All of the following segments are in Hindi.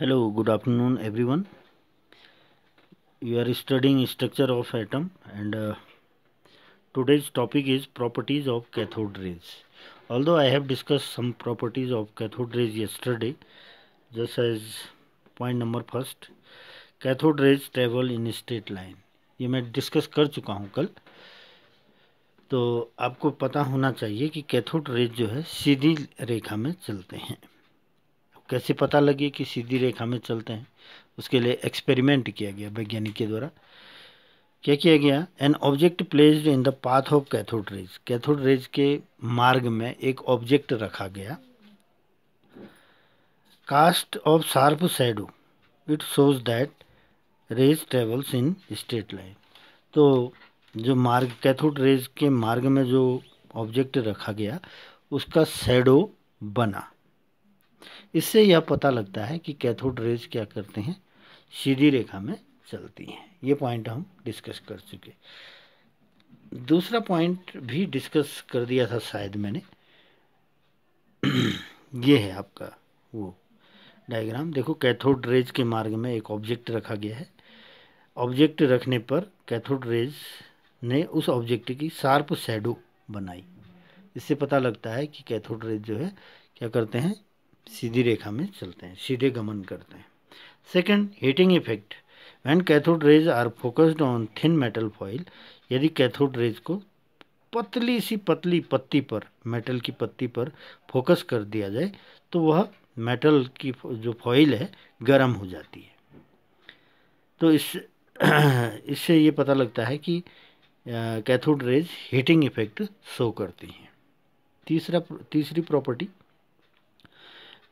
Hello, good afternoon, everyone. You are studying structure of atom, and today's topic is properties of cathode rays. Although I have discussed some properties of cathode rays yesterday, just as point number first, cathode rays travel in straight line. ये मैं डिस्कस कर चुका हूँ कल. तो आपको पता होना चाहिए कि कैथोड रेज जो है सीधी रेखा में चलते हैं. कैसे पता लगे कि सीधी रेखा में चलते हैं? उसके लिए एक्सपेरिमेंट किया गया वैज्ञानिक के द्वारा. क्या किया गया? An object placed in the path of cathode rays. Cathode rays के मार्ग में एक ऑब्जेक्ट रखा गया. Cast of sharp shadow it shows that rays travels in straight line. तो जो मार्ग कैथोड रेज के मार्ग में जो ऑब्जेक्ट रखा गया उसका शैडो बना. इससे यह पता लगता है कि कैथोड रेज क्या करते हैं, सीधी रेखा में चलती हैं. ये पॉइंट हम डिस्कस कर चुके. दूसरा पॉइंट भी डिस्कस कर दिया था शायद मैंने. ये है आपका वो डायग्राम. देखो, कैथोड रेज के मार्ग में एक ऑब्जेक्ट रखा गया है. ऑब्जेक्ट रखने पर कैथोड रेज ने उस ऑब्जेक्ट की शार्प शैडो बनाई. इससे पता लगता है कि कैथोड रेज जो है क्या करते हैं, सीधी रेखा में चलते हैं, सीधे गमन करते हैं. Second, heating effect. When cathode rays are focused on thin metal foil. यदि कैथोड रेज को पतली सी पतली पत्ती पर, मेटल की पत्ती पर फोकस कर दिया जाए तो वह मेटल की जो फॉइल है गर्म हो जाती है. तो इससे ये पता लगता है कि cathode rays heating effect show करती हैं. तीसरी property,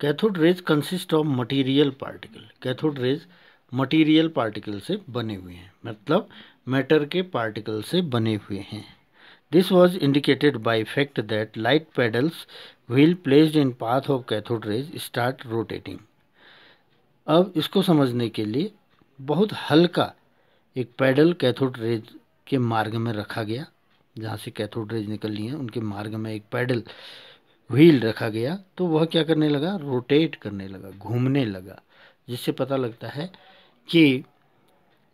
cathode rays consist of material particle. Cathode rays material particle से बने हुए हैं, मतलब मैटर के पार्टिकल से बने हुए हैं. This was indicated by fact that light pedals wheel placed in path of cathode raise start rotating. अब इसको समझने के लिए बहुत हल्का एक पैडल कैथोड रेज के मार्ग में रखा गया. जहाँ से कैथोड रेज निकल रही हैं उनके मार्ग में एक पैडल व्हील रखा गया. तो वह क्या करने लगा, रोटेट करने लगा, घूमने लगा. जिससे पता लगता है कि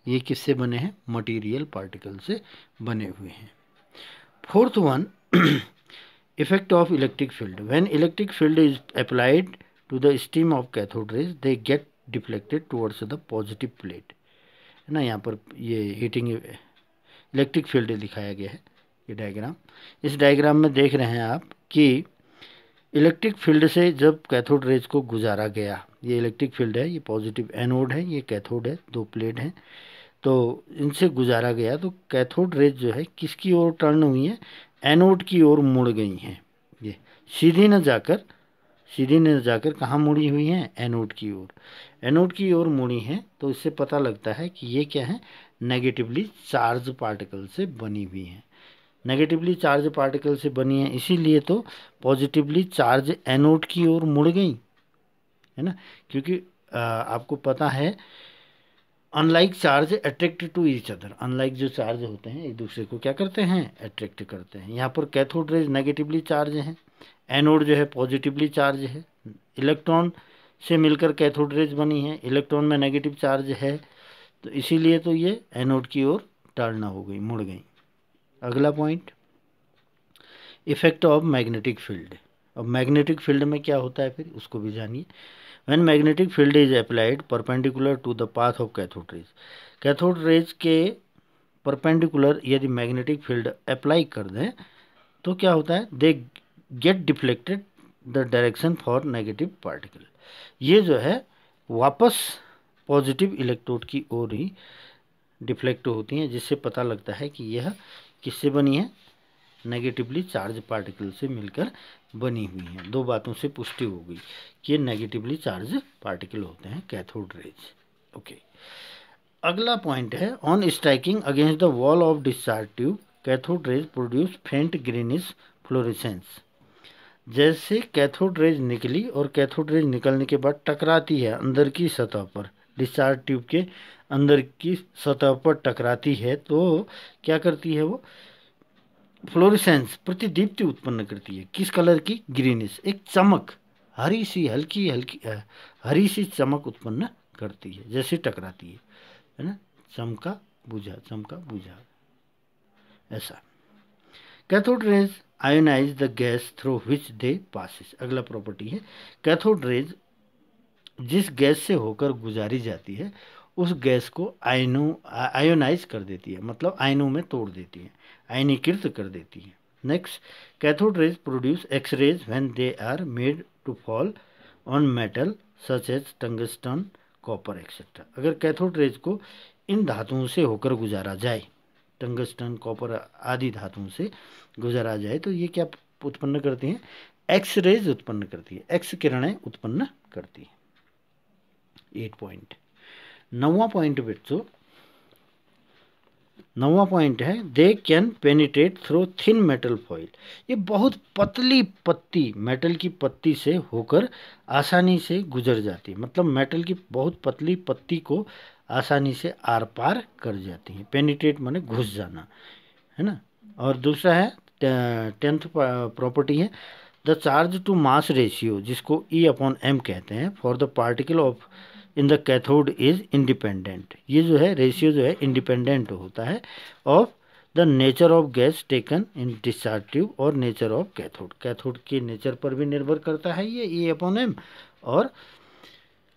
ये किससे बने हैं, मटेरियल पार्टिकल से बने हुए हैं. Fourth one, effect of electric field. When electric field is applied to the steam of cathode rays they get deflected towards the positive plate. है ना, यहाँ पर ये हीटिंग इलेक्ट्रिक फील्ड दिखाया गया है. ये डायग्राम, इस डायग्राम में देख रहे हैं आप कि इलेक्ट्रिक फील्ड से जब कैथोड रेज को गुजारा गया, ये इलेक्ट्रिक फील्ड है, ये पॉजिटिव एनोड है, ये कैथोड है, दो प्लेट हैं. तो इनसे गुजारा गया तो कैथोड रेज जो है किसकी ओर टर्न हुई है, एनोड की ओर मुड़ गई हैं. ये सीधी न जाकर कहाँ मुड़ी हुई हैं, एनोड की ओर. एनोड की ओर मुड़ी हैं. तो इससे पता लगता है कि ये क्या है, नेगेटिवली चार्ज पार्टिकल से बनी हुई हैं. नेगेटिवली चार्ज पार्टिकल से बनी है, इसीलिए तो पॉजिटिवली चार्ज एनोड की ओर मुड़ गई, है ना. क्योंकि आपको पता है unlike charge attract to each other. Unlike जो चार्ज होते हैं एक दूसरे को क्या करते हैं, अट्रैक्ट करते हैं. यहाँ पर कैथोड रेज नेगेटिवली चार्ज हैं, एनोड जो है पॉजिटिवली चार्ज है. इलेक्ट्रॉन से मिलकर कैथोड रेज बनी है, इलेक्ट्रॉन में नेगेटिव चार्ज है, तो इसीलिए तो ये एनोड की ओर टर्न हो गई, मुड़ गई. अगला point, effect of magnetic field. अब मैग्नेटिक फील्ड में क्या होता है फिर उसको भी जानिए. When magnetic field is applied perpendicular to the path of cathode rays. Cathode rays के परपेंडिकुलर यदि मैग्नेटिक फील्ड अप्लाई कर दें तो क्या होता है, they get deflected the direction for negative particle. ये जो है वापस पॉजिटिव इलेक्ट्रोड की ओर ही डिफ्लेक्ट होती हैं. जिससे पता लगता है कि यह किससे बनी है, नेगेटिवली चार्ज पार्टिकल से मिलकर बनी हुई हैं. दो बातों से पुष्टि हो गई कि ये नेगेटिवली चार्ज पार्टिकल होते हैं कैथोड रेज. ओके, अगला पॉइंट है, on striking against the wall of discharge tube cathode rays produce फेंट ग्रीनिश फ्लोरेसेंस. जैसे कैथोड रेज निकली और कैथोड रेज निकलने के बाद टकराती है अंदर की सतह पर, डिस्चार्ज ट्यूब के अंदर की सतह पर टकराती है, तो क्या करती है, वो फ्लोरेसेंस प्रतिदीप्ति उत्पन्न करती है. किस कलर की, ग्रीनिश, एक चमक, हरी सी हल्की हल्की हरी सी चमक उत्पन्न करती है, जैसे टकराती है ना, चमका बुझा ऐसा। Cathode rays ionise the gas through which they passes. अगला प्रॉपर्टी है, कैथोड रेज जिस गैस से होकर गुजारी जाती है उस गैस को आयोनाइज कर देती है, मतलब आयनों में तोड़ देती है, आयनीकृत कर देती है। Next, cathode rays produce X rays when they are made to fall on metal such as tungsten, copper etcetera. अगर कैथोड रेज को इन धातुओं से होकर गुजारा जाए, टंगस्टन, कॉपर आदि धातुओं से गुजारा जाए, तो ये क्या उत्पन्न करती हैं? एक्स रेज उत्पन्न करती है, एक्स किरणें उत्पन्न करती है। 8 पॉइंट। 9वां पॉइंट बच्चों, 9वां पॉइंट है, they can penetrate through thin metal foil. ये बहुत पतली पत्ती, मेटल की पत्ती से होकर आसानी से गुजर जाती है, मतलब मेटल की बहुत पतली पत्ती को आसानी से आर पार कर जाती है। पेनिट्रेट माने घुस जाना, है ना। और दूसरा है 10th प्रॉपर्टी है, the charge to mass ratio, जिसको E/m कहते हैं, for the particle of in the cathode is independent. ये जो है रेशियो जो है इंडिपेंडेंट होता है of the nature of gas taken in discharge tube और नेचर ऑफ कैथोड। कैथोड के नेचर पर भी निर्भर करता है ये E/m, और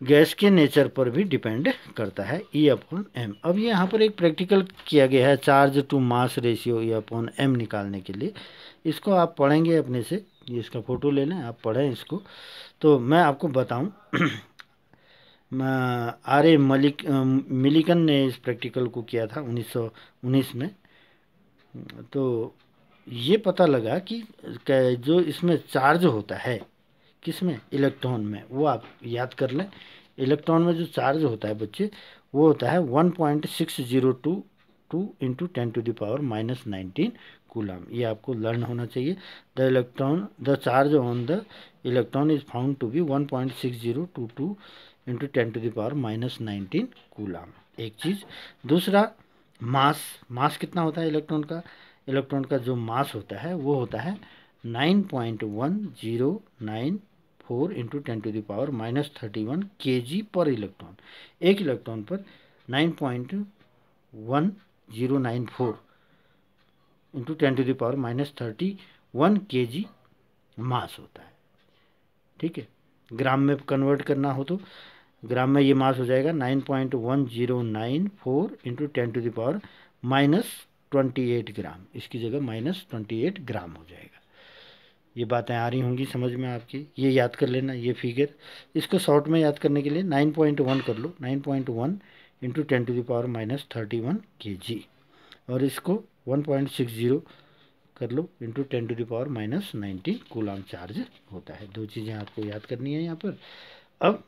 गैस के नेचर पर भी डिपेंड करता है E/m। अब ये यहाँ पर एक प्रैक्टिकल किया गया है charge to mass ratio E/m निकालने के लिए। इसको आप पढ़ेंगे अपने से, ये इसका फ़ोटो ले लें, आप पढ़ें इसको। तो मैं आपको बताऊं R.A. मिलिकन ने इस प्रैक्टिकल को किया था 1919 में। तो ये पता लगा कि जो इसमें चार्ज होता है, किसमें? इलेक्ट्रॉन में। वो आप याद कर लें, इलेक्ट्रॉन में जो चार्ज होता है बच्चे, वो होता है 1.6022 इंटू 10⁻⁻19 कूलम। ये आपको लर्न होना चाहिए। The charge on the electron is found to be 1.6022 into 10⁻⁻19 coulomb. एक चीज़। दूसरा, मास कितना होता है इलेक्ट्रॉन का? इलेक्ट्रॉन का जो मास होता है वो होता है 9.1094 इंटू 10⁻⁻31 kg पर इलेक्ट्रॉन। एक इलेक्ट्रॉन पर 9.1094 इंटू 10⁻⁻31 kg मास होता है। ठीक है, ग्राम में कन्वर्ट करना हो तो ग्राम में ये मास हो जाएगा 9.1094 इंटू 10⁻⁻28 ग्राम। इसकी जगह -28 ग्राम हो जाएगा। ये बातें आ रही होंगी समझ में आपकी, ये याद कर लेना ये फिगर। इसको शॉर्ट में याद करने के लिए 9.1 कर लो, 9.1 इंटू 10⁻⁻31 kg, और इसको 1.60 कर लो इंटू 10⁻⁻19 कूलम चार्ज होता है। दो चीज़ें आपको याद करनी है यहाँ पर। अब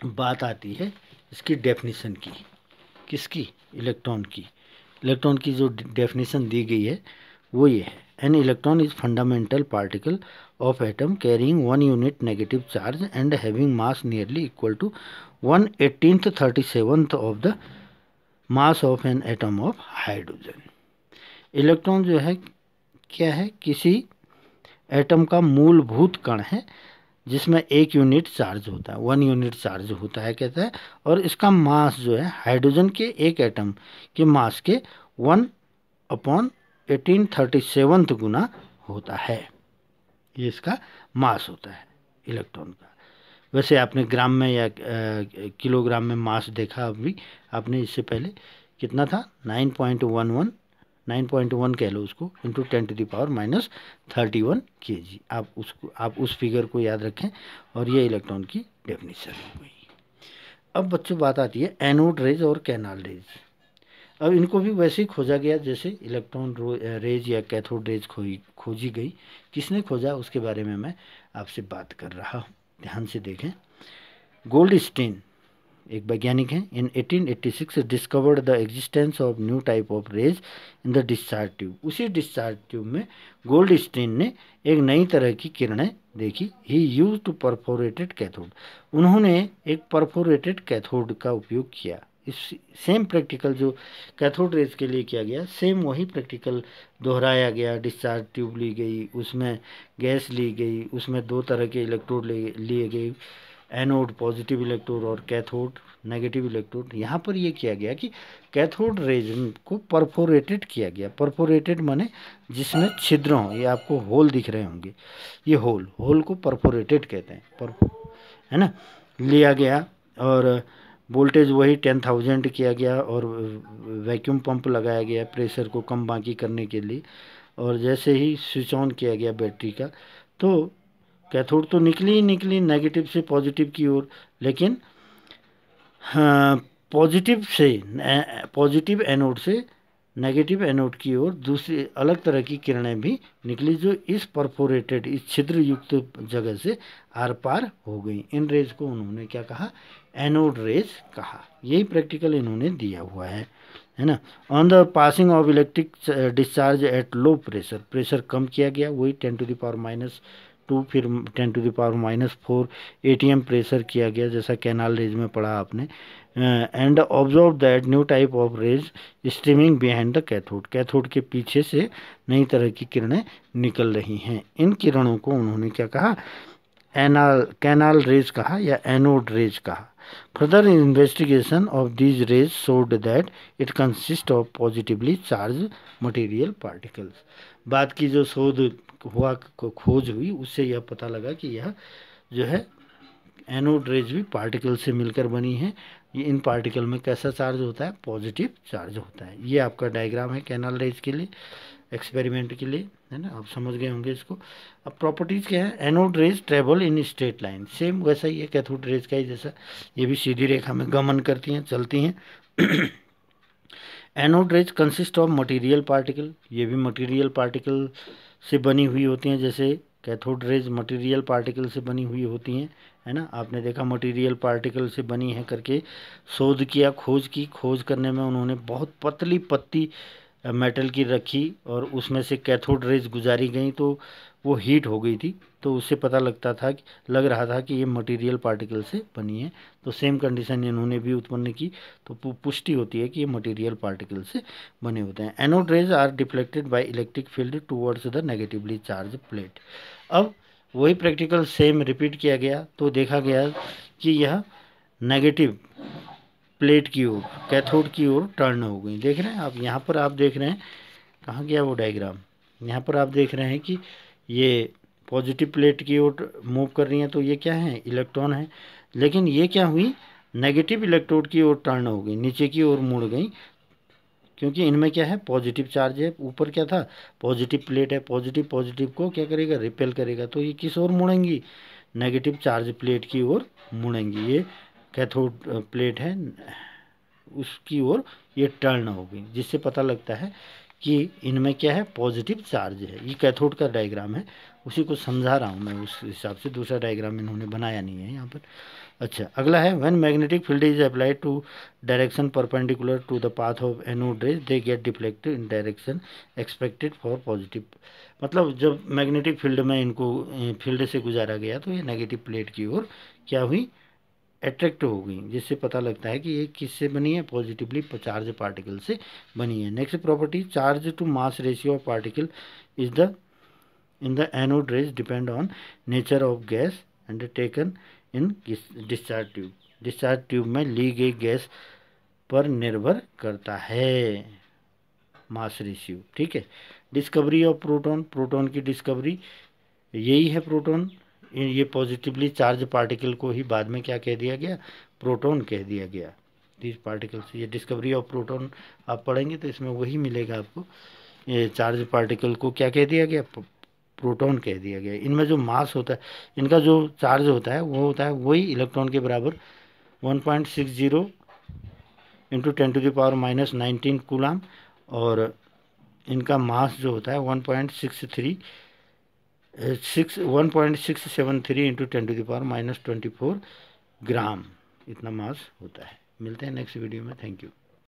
बात आती है इसकी डेफिनेशन की। किसकी? इलेक्ट्रॉन की। इलेक्ट्रॉन की जो डेफिनेशन दी गई है वो ये है, an electron is fundamental particle of atom carrying 1 unit negative charge and having mass nearly equal to 1/1837 of the mass of an atom of hydrogen. Electron जो है क्या है? किसी एटम का मूलभूत कण है जिसमें 1 यूनिट चार्ज होता है, 1 यूनिट चार्ज होता है कहता है, और इसका मास जो है हाइड्रोजन के एक एटम के मास के 1/1837 गुना होता है। ये इसका मास होता है इलेक्ट्रॉन का। वैसे आपने ग्राम में या किलोग्राम में मास देखा अभी आपने, इससे पहले कितना था? 9.11 9.1 कह लो उसको, इंटू 10⁻⁻31 kg। आप उस फिगर को याद रखें, और ये इलेक्ट्रॉन की डेफिनेशन हो गई। अब बच्चों बात आती है एनोड रेज और कैनाल रेज। अब इनको भी वैसे ही खोजा गया जैसे इलेक्ट्रॉन रेज या कैथोड रेज खोजी गई। किसने खोजा उसके बारे में मैं आपसे बात कर रहा हूँ, ध्यान से देखें। गोल्डस्टीन एक वैज्ञानिक हैं, in 1886 discovered the existence of new type of rays in the discharge tube. उसी डिस्चार्ज ट्यूब में गोल्डस्टीन ने एक नई तरह की किरणें देखी। He use to perforated cathode. उन्होंने एक परफोरेटेड कैथोड का उपयोग किया। इस सेम प्रैक्टिकल जो कैथोड रेज के लिए किया गया, सेम वही प्रैक्टिकल दोहराया गया। डिस्चार्ज ट्यूब ली गई, उसमें गैस ली गई, उसमें 2 तरह के इलेक्ट्रोड लिए गए, एनोड पॉजिटिव इलेक्ट्रोड और कैथोड नेगेटिव इलेक्ट्रोड। यहाँ पर ये किया गया कि कैथोड रेज को परफोरेटेड किया गया। परफोरेटेड माने जिसमें छिद्र हों, ये आपको होल दिख रहे होंगे, ये होल को परफोरेटेड कहते हैं, है ना, लिया गया। और वोल्टेज वही 10,000 किया गया और वैक्यूम पंप लगाया गया प्रेशर को कम बाकी करने के लिए। और जैसे ही स्विच ऑन किया गया बैटरी का, तो कैथोड तो निकली ही निकली नेगेटिव से पॉजिटिव की ओर, लेकिन हाँ, पॉजिटिव एनोड से नेगेटिव एनोड की ओर दूसरी अलग तरह की किरणें भी निकली, जो इस परफोरेटेड, इस छिद्र युक्त जगह से आर पार हो गई। इन रेज को उन्होंने क्या कहा? एनोड रेज कहा। यही प्रैक्टिकल इन्होंने दिया हुआ है ना। On the passing of electric discharge at low pressure, pressure कम किया गया, वही 10⁻², फिर 10⁻⁴ ATM प्रेशर किया गया, जैसा कैनाल रेज में पढ़ा आपने। And observe that new type of rays streaming behind the cathode, cathode के पीछे से नई तरह की किरणें निकल रही हैं। इन किरणों को उन्होंने क्या कहा? कैनाल रेज कहा या एनोड रेज कहा। Further investigation of these raise showed that it consist of positively charge material particles. बाद की जो शोध हुआ, खोज हुई, उससे यह पता लगा कि यह जो है एनोड रेज भी पार्टिकल से मिलकर बनी है। ये इन पार्टिकल में कैसा चार्ज होता है? पॉजिटिव चार्ज होता है। ये आपका डायग्राम है कैनाल रेज के लिए, एक्सपेरिमेंट के लिए, है ना, आप समझ गए होंगे इसको। अब प्रॉपर्टीज क्या है? Anode rays travel in straight line, same वैसा ही है कैथोड रेज का ही जैसा, ये भी सीधी रेखा में गमन करती हैं, चलती हैं। Anode raise consist of material particle, ये भी मटेरियल पार्टिकल से बनी हुई होती हैं, जैसे कैथोड रेज मटेरियल पार्टिकल से बनी हुई होती हैं, है ना। आपने देखा मटेरियल पार्टिकल से बनी है करके शोध किया, खोज की। खोज करने में उन्होंने बहुत पतली पत्ती मेटल की रखी और उसमें से कैथोड रेज गुजारी गई, तो वो हीट हो गई थी, तो उससे पता लग रहा था कि ये मटेरियल पार्टिकल से बनी है। तो सेम कंडीशन इन्होंने भी उत्पन्न की, तो पुष्टि होती है कि ये मटेरियल पार्टिकल से बने होते हैं। Anode rays are deflected by electric field towards the negatively charge plate. अब वही प्रैक्टिकल सेम रिपीट किया गया, तो देखा गया कि यह नेगेटिव प्लेट की ओर, कैथोड की ओर टर्न हो गई। देख रहे हैं आप, यहाँ पर आप देख रहे हैं, कहाँ गया वो डायग्राम? यहाँ पर आप देख रहे हैं कि ये पॉजिटिव प्लेट की ओर मूव कर रही हैं, तो ये क्या है? इलेक्ट्रॉन है। लेकिन ये क्या हुई? नेगेटिव इलेक्ट्रोड की ओर टर्न हो गई, नीचे की ओर मुड़ गई, क्योंकि इनमें क्या है? पॉजिटिव चार्ज है। ऊपर क्या था? पॉजिटिव प्लेट है। पॉजिटिव को क्या करेगा? रिपेल करेगा, तो ये किस ओर मुड़ेंगी? नेगेटिव चार्ज प्लेट की ओर मुड़ेंगी। ये कैथोड प्लेट है, उसकी ओर ये टर्न हो गई, जिससे पता लगता है कि इनमें क्या है? पॉजिटिव चार्ज है। ये कैथोड का डायग्राम है, उसी को समझा रहा हूँ मैं, उस हिसाब से दूसरा डायग्राम इन्होंने बनाया नहीं है यहाँ पर। अच्छा, अगला है when magnetic field is applied to direction perpendicular to the path of anode rays they get deflected in direction expected for positive. मतलब जब मैग्नेटिक फील्ड में इनको फील्ड से गुजारा गया, तो ये नेगेटिव प्लेट की ओर क्या हुई? अट्रैक्ट हो गई, जिससे पता लगता है कि ये किससे बनी है? पॉजिटिवली चार्ज पार्टिकल से बनी है। Next property, charge to mass ratio of particle is the in the anode rays depend on nature of gas and taken in discharge tube. Discharge tube में ली गई गैस पर निर्भर करता है मास रेशियो, ठीक है। डिस्कवरी ऑफ प्रोटॉन, प्रोटॉन की डिस्कवरी, यही है प्रोटॉन। ये पॉजिटिवली चार्ज पार्टिकल को ही बाद में क्या कह दिया गया? प्रोटॉन कह दिया गया। दिस पार्टिकल्स, ये डिस्कवरी ऑफ प्रोटॉन आप पढ़ेंगे तो इसमें वही मिलेगा आपको। ये चार्ज पार्टिकल को क्या कह दिया गया? प्रोटॉन कह दिया गया। इनमें जो मास होता है, इनका जो चार्ज होता है, वो होता है वही इलेक्ट्रॉन के बराबर 1.60 इंटू 10⁻⁻19 कूलाम, और इनका मास जो होता है 1.673 इंटू 10⁻⁻24 ग्राम, इतना मास होता है। मिलते हैं नेक्स्ट वीडियो में। Thank you.